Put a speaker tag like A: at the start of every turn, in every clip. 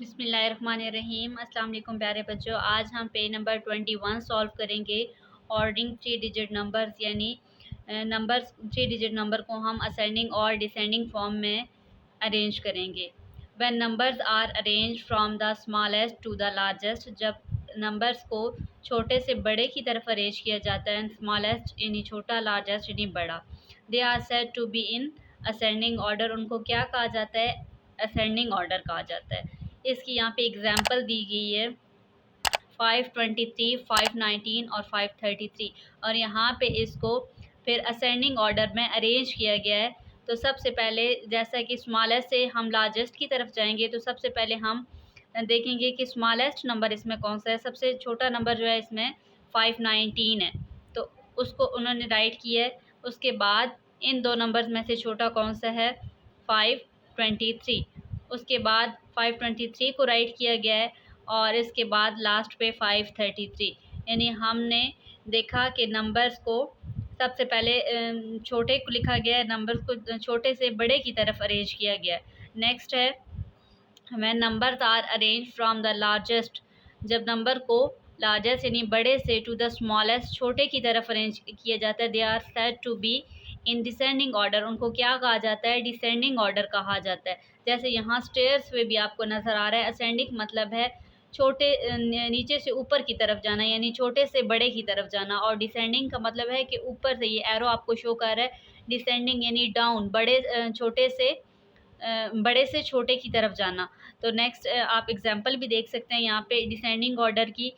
A: बिस्मिल्लाहिर्रहमानिर्रहीम। अस्सलाम वालेकुम प्यारे बच्चों। आज हम पेज नंबर 21 सॉल्व करेंगे। ऑर्डरिंग 3 डिजिट नंबर्स यानी नंबर्स 3 डिजिट नंबर को हम असेंडिंग और डिसेंडिंग फॉर्म में अरेंज करेंगे। When numbers are arrange from the smallest to the largest, जब नंबर्स को छोटे से बड़े की तरफ अरेंज किया जाता है, स्मॉलेस्ट यानी छोटा, लार्जेस्ट यानी बड़ा, they are said to be in ascending order, उनको क्या कहा जाता है? असेंडिंग ऑर्डर कहा जाता है। इसकी यहाँ पे एग्जाम्पल दी गई है 523, 519 और 533, और यहाँ पे इसको फिर असेंडिंग ऑर्डर में अरेंज किया गया है। तो सबसे पहले जैसा कि स्मॉलेस्ट से हम लार्जेस्ट की तरफ जाएंगे, तो सबसे पहले हम देखेंगे कि स्मॉलेस्ट नंबर इसमें कौन सा है। सबसे छोटा नंबर जो है इसमें 519 है, तो उसको उन्होंने राइट किया है। उसके बाद इन दो नंबर्स में से छोटा कौन सा है? 523। उसके बाद 523 को राइट किया गया है, और इसके बाद लास्ट पे 533। यानी हमने देखा कि नंबर्स को सबसे पहले छोटे को लिखा गया है, नंबर्स को छोटे से बड़े की तरफ अरेंज किया गया है। नेक्स्ट है when numbers are arrange from the largest, जब नंबर को लार्जेस्ट यानी बड़े से टू द स्मॉलेस्ट छोटे की तरफ अरेंज किया जाता है, they are said to be in descending order, उनको क्या कहा जाता है? डिसेंडिंग ऑर्डर कहा जाता है। जैसे यहाँ स्टेयर्स पे भी आपको नज़र आ रहा है, असेंडिंग मतलब है छोटे नीचे से ऊपर की तरफ जाना, यानी छोटे से बड़े की तरफ जाना, और डिसेंडिंग का मतलब है कि ऊपर से, ये एरो आपको शो कर रहा है, डिसेंडिंग यानी डाउन, बड़े से छोटे की तरफ जाना। तो नेक्स्ट आप एग्जांपल भी देख सकते हैं यहाँ पे डिसेंडिंग ऑर्डर की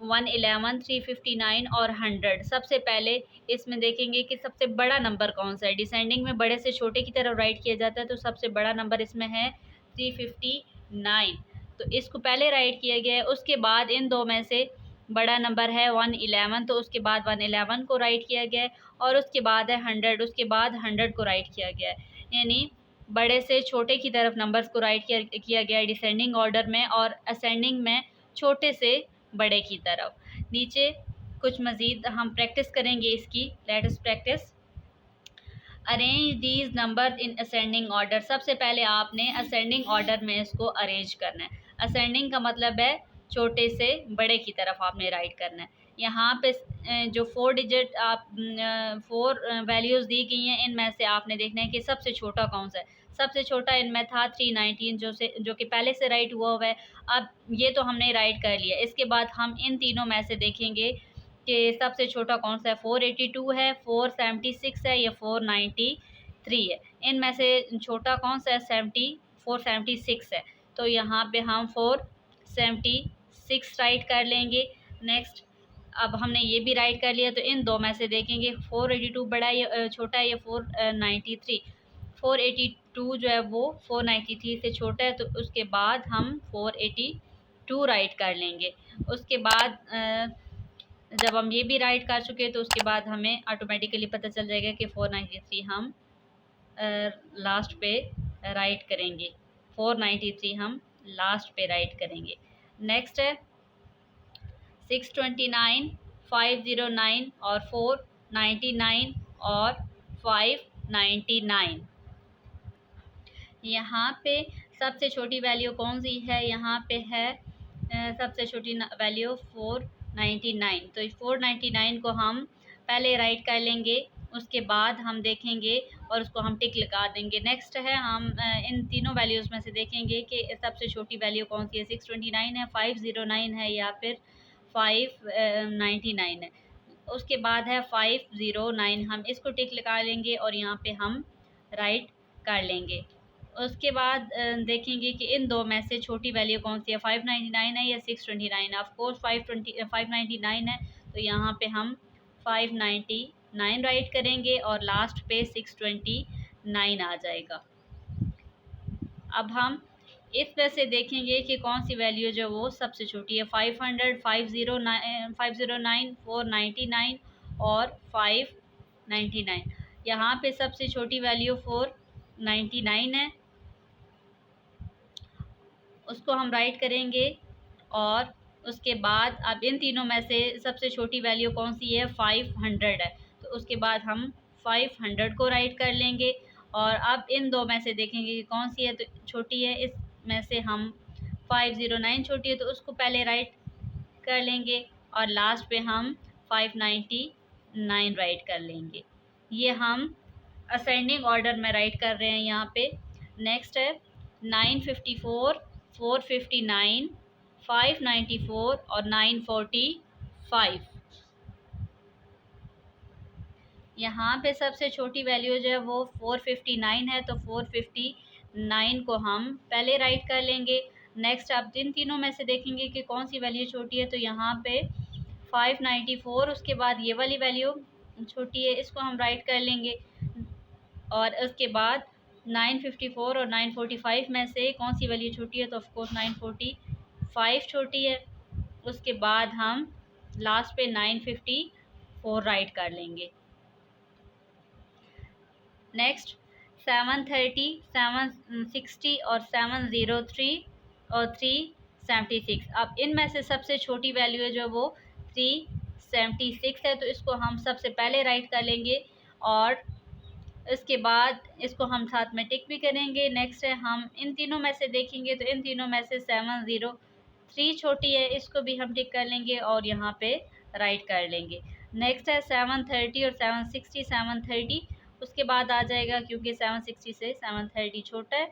A: 111, 359 और 100। सबसे पहले इसमें देखेंगे कि सबसे बड़ा नंबर कौन सा है। डिसेंडिंग में बड़े से छोटे की तरफ राइट किया जाता है, तो सबसे बड़ा नंबर इसमें है 359, तो इसको पहले राइट किया गया है। उसके बाद इन दो में से बड़ा नंबर है 111, तो उसके बाद 111 को राइट किया गया है, और उसके बाद है 100, उसके बाद 100 को राइट किया गया है। यानी बड़े से छोटे की तरफ नंबर्स को राइट किया गया है डिसेंडिंग ऑर्डर में, और असेंडिंग में छोटे से बड़े की तरफ। नीचे कुछ मज़ीद हम प्रैक्टिस करेंगे इसकी। Let us practice. Arrange these number in ascending order, सबसे पहले आपने असेंडिंग ऑर्डर में इसको अरेंज करना है। असेंडिंग का मतलब है छोटे से बड़े की तरफ आपने राइट करना है। यहाँ पे जो 4 डिजिट आप 4 वैल्यूज़ दी गई हैं, इनमें से आपने देखना है कि सबसे छोटा कौन सा है। सबसे छोटा इनमें था 319, जो कि पहले से राइट हुआ है। अब ये तो हमने राइट कर लिया। इसके बाद हम इन तीनों में से देखेंगे कि सबसे छोटा कौन सा है। 482 है, 476 है, या 493 है। इनमें से छोटा कौन सा है? 476 है, तो यहाँ पे हम 476 राइट कर लेंगे। नेक्स्ट अब हमने ये भी राइट कर लिया, तो इन दो में से देखेंगे 482 बड़ा है या छोटा है, या 493। 482 जो है वो 493 से छोटा है, तो उसके बाद हम 482 राइट कर लेंगे। उसके बाद जब हम ये भी राइट कर चुके हैं, तो उसके बाद हमें ऑटोमेटिकली पता चल जाएगा कि 493 हम लास्ट पे राइट करेंगे। 493 हम लास्ट पे राइट करेंगे। नेक्स्ट है 629, 509 और 499 और 599। यहाँ पे सबसे छोटी वैल्यू कौन सी है? यहाँ पे है सबसे छोटी वैल्यू 499, तो 499 को हम पहले राइट कर लेंगे, उसके बाद हम देखेंगे और उसको हम टिक लगा देंगे। नेक्स्ट है हम इन तीनों वैल्यूज़ में से देखेंगे कि सबसे छोटी वैल्यू कौन सी है। 629 है, 509 है, या फिर 599 है। उसके बाद है 509, हम इसको टिक लगा लेंगे और यहाँ पे हम राइट कर लेंगे। उसके बाद देखेंगे कि इन दो में से छोटी वैल्यू कौन सी है, 599 है या 629। ऑफ कोर्स 599 है, तो यहाँ पे हम 599 राइट करेंगे और लास्ट पे 629 आ जाएगा। अब हम इस वजह से देखेंगे कि कौन सी वैल्यू जो वो सबसे छोटी है। 500, 509, 499 और 599। यहाँ पे सबसे छोटी वैल्यू 499 है, उसको हम राइट करेंगे। और उसके बाद अब इन तीनों में से सबसे छोटी वैल्यू कौन सी है? 500 है, तो उसके बाद हम 500 को राइट कर लेंगे। और अब इन दो में से देखेंगे कि कौन सी है तो छोटी है, इसमें से हम 509 छोटी है तो उसको पहले राइट कर लेंगे और लास्ट पे हम 599 राइट कर लेंगे। ये हम असेंडिंग ऑर्डर में राइट कर रहे हैं यहाँ पे। नेक्स्ट है 954, 459, 594 और 945। यहाँ पे सबसे छोटी वैल्यू जो है वो 459 है, तो 459 को हम पहले राइट कर लेंगे। नेक्स्ट आप इन तीनों में से देखेंगे कि कौन सी वैल्यू छोटी है, तो यहाँ पे 594, उसके बाद ये वाली वैल्यू छोटी है, इसको हम राइट कर लेंगे। और उसके बाद 954 और 945 में से कौन सी वैल्यू छोटी है, तो ऑफकोर्स 945 छोटी है। उसके बाद हम लास्ट पे 954 राइट कर लेंगे। नेक्स्ट 730, 760 और 703 और 376। अब इनमें से सबसे छोटी वैल्यू है जो वो 376 है, तो इसको हम सबसे पहले राइट कर लेंगे और इसके बाद इसको हम साथ में टिक भी करेंगे। नेक्स्ट है हम इन तीनों में से देखेंगे तो इन तीनों में से 703 छोटी है, इसको भी हम टिक कर लेंगे और यहाँ पे राइट कर लेंगे। नेक्स्ट है 730 और 760, 730 उसके बाद आ जाएगा क्योंकि 760 से 730 छोटा है,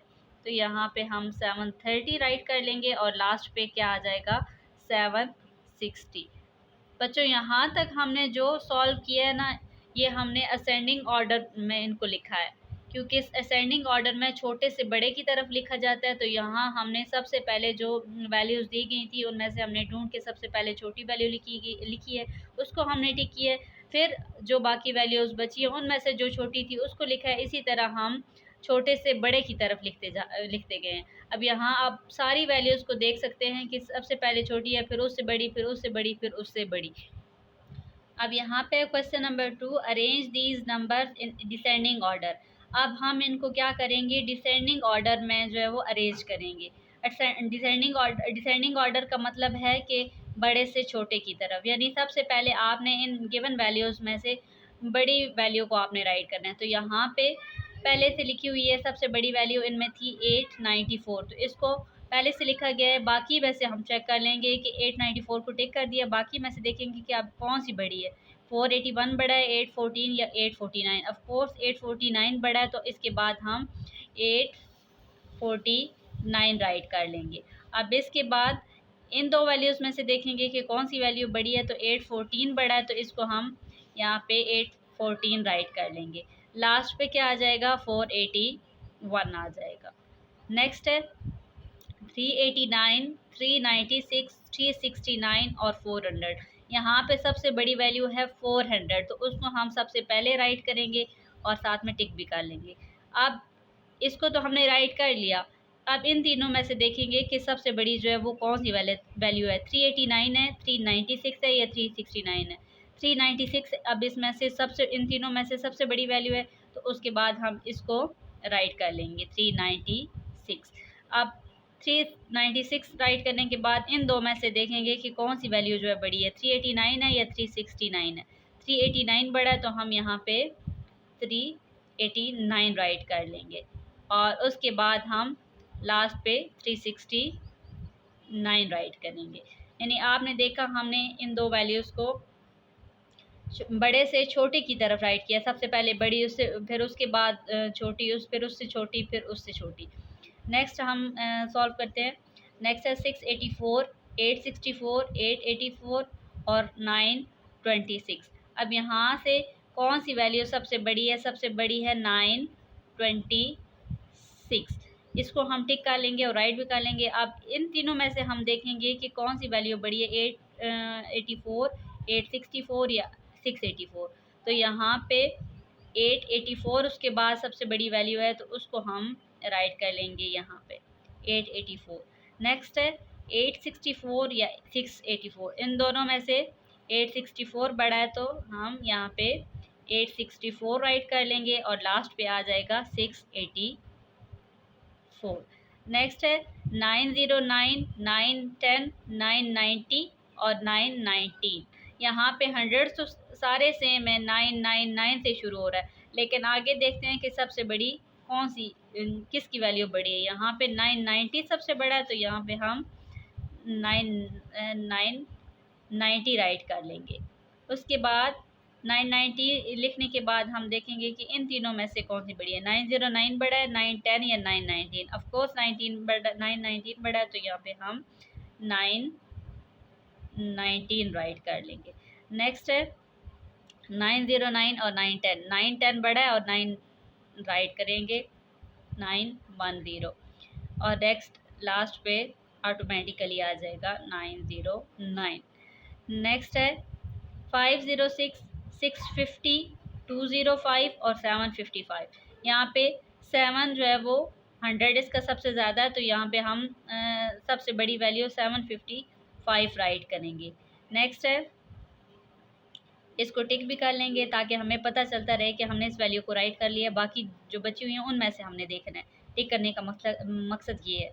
A: तो यहाँ पे हम 730 राइट कर लेंगे और लास्ट पे क्या आ जाएगा 760। बच्चों यहाँ तक हमने जो सॉल्व किया है ना, ये हमने असेंडिंग ऑर्डर में इनको लिखा है, क्योंकि इस असेंडिंग ऑर्डर में छोटे से बड़े की तरफ लिखा जाता है। तो यहाँ हमने सबसे पहले जो वैल्यूज़ दी गई थी उनमें से हमने ढूंढ के सबसे पहले छोटी वैल्यू लिखी है, उसको हमने टिक किया है। फिर जो बाकी वैल्यूज़ बची है उनमें से जो छोटी थी उसको लिखा है। इसी तरह हम छोटे से बड़े की तरफ लिखते गए हैं। अब यहाँ आप सारी वैल्यूज़ को देख सकते हैं कि सबसे पहले छोटी है, फिर उससे बड़ी, फिर उससे बड़ी, फिर उससे बड़ी। अब यहाँ पे question number 2, arrange these numbers in descending order. अब हम इनको क्या करेंगे, डिसेंडिंग ऑर्डर में जो है वो अरेंज करेंगे। डिसेंडिंग ऑर्डर का मतलब है कि बड़े से छोटे की तरफ, यानी सबसे पहले आपने इन गिवन वैल्यूज़ में से बड़ी वैल्यू को आपने राइट करना है। तो यहाँ पे पहले से लिखी हुई है, सबसे बड़ी वैल्यू इनमें थी 894, तो इसको पहले से लिखा गया है। बाकी में से हम चेक कर लेंगे कि 894 को टिक कर दिया, बाकी में से देखेंगे कि अब कौन सी बड़ी है। 481 बड़ा है, 814 या 849। ऑफ कोर्स 849 बड़ा है, तो इसके बाद हम 849 राइट कर लेंगे। अब इसके बाद इन दो वैल्यूज़ में से देखेंगे कि कौन सी वैल्यू बड़ी है, तो 814 बड़ा है, तो इसको हम यहाँ पे 814 राइट कर लेंगे। लास्ट पे क्या आ जाएगा 481 आ जाएगा। नेक्स्ट है 389, 396, 369 और 400। यहाँ पे सबसे बड़ी वैल्यू है 400, तो उसको हम सबसे पहले राइट करेंगे और साथ में टिक भी कर लेंगे। अब इसको तो हमने राइट कर लिया। अब इन तीनों में से देखेंगे कि सबसे बड़ी जो है वो कौन सी वैल्यू है। 389 है, 396 है या 369 है। 396 अब इसमें से सबसे, इन तीनों में से सबसे बड़ी वैल्यू है, तो उसके बाद हम इसको राइट कर लेंगे 396। अब 396 राइट करने के बाद इन दो में से देखेंगे कि कौन सी वैल्यू जो है बड़ी है, 389 है या 369 है। 389 बड़ा है, तो हम यहाँ पे 389 राइट कर लेंगे और उसके बाद हम लास्ट पे 369 राइट करेंगे। यानी आपने देखा हमने इन दो वैल्यूज़ को बड़े से छोटे की तरफ राइट किया। सबसे पहले बड़ी, उससे फिर उसके बाद छोटी, फिर उससे छोटी, फिर उससे छोटी। नेक्स्ट हम सॉल्व करते हैं। नेक्स्ट है 684, 864, 884 और 926। अब यहाँ से कौन सी वैल्यू सबसे बड़ी है, सबसे बड़ी है 926। इसको हम टिक कर लेंगे और राइट भी कर लेंगे। अब इन तीनों में से हम देखेंगे कि कौन सी वैल्यू बड़ी है, 884, 864 या 684। तो यहाँ पे 884 उसके बाद सबसे बड़ी वैल्यू है, तो उसको हम राइट कर लेंगे यहाँ पे 884। नेक्स्ट है 864 या 684। इन दोनों में से 864 बड़ा है, तो हम यहाँ पे 864 राइट कर लेंगे और लास्ट पे आ जाएगा 684। नेक्स्ट है 909, 910, 990 और 919। यहाँ पे 100 तो सारे सेम है, 999 से शुरू हो रहा है, लेकिन आगे देखते हैं कि सबसे बड़ी कौन सी किसकी वैल्यू बड़ी है। यहाँ पे 990 सबसे बड़ा है, तो यहाँ पे हम 990 राइट कर लेंगे। उसके बाद 990 लिखने के बाद हम देखेंगे कि इन तीनों में से कौन सी बड़ी है। 909 बड़ा है, 910 या 919। ऑफ कोर्स 919 बड़ा है, तो यहाँ पे हम 919 राइट कर लेंगे। नेक्स्ट है 909 और 910। 910 बड़ा है और 9 राइट करेंगे, 910। और नेक्स्ट लास्ट पे ऑटोमेटिकली आ जाएगा 909। नेक्स्ट है 506, 650, 205 और 755। यहाँ पे 7 जो है वो 100 इसका सबसे ज़्यादा है, तो यहाँ पे हम सबसे बड़ी वैल्यू 755 राइट करेंगे। नेक्स्ट है इसको टिक भी कर लेंगे ताकि हमें पता चलता रहे कि हमने इस वैल्यू को राइट कर लिया। बाकी जो बची हुई हैं उनमें से हमने देखना है। टिक करने का मकसद ये है।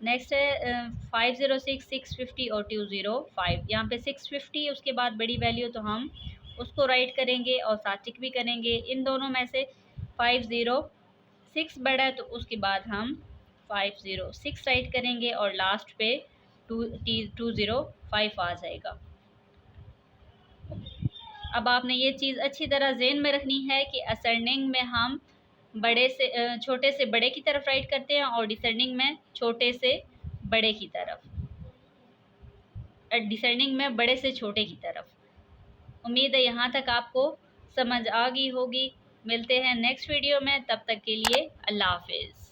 A: नेक्स्ट है 506, 650 और 205। यहाँ पे 650 उसके बाद बड़ी वैल्यू, तो हम उसको राइट करेंगे और साथ टिक भी करेंगे। इन दोनों में से 506 बड़ा है, तो उसके बाद हम 506 राइट करेंगे और लास्ट पे 205 आ जाएगा। अब आपने ये चीज़ अच्छी तरह ज़हन में रखनी है कि असेंडिंग में हम छोटे से बड़े की तरफ राइट करते हैं और डिसेंडिंग में छोटे से बड़े की तरफ, डिसेंडिंग में बड़े से छोटे की तरफ। उम्मीद है यहाँ तक आपको समझ आ गई होगी। मिलते हैं नेक्स्ट वीडियो में, तब तक के लिए अल्लाह हाफिज़।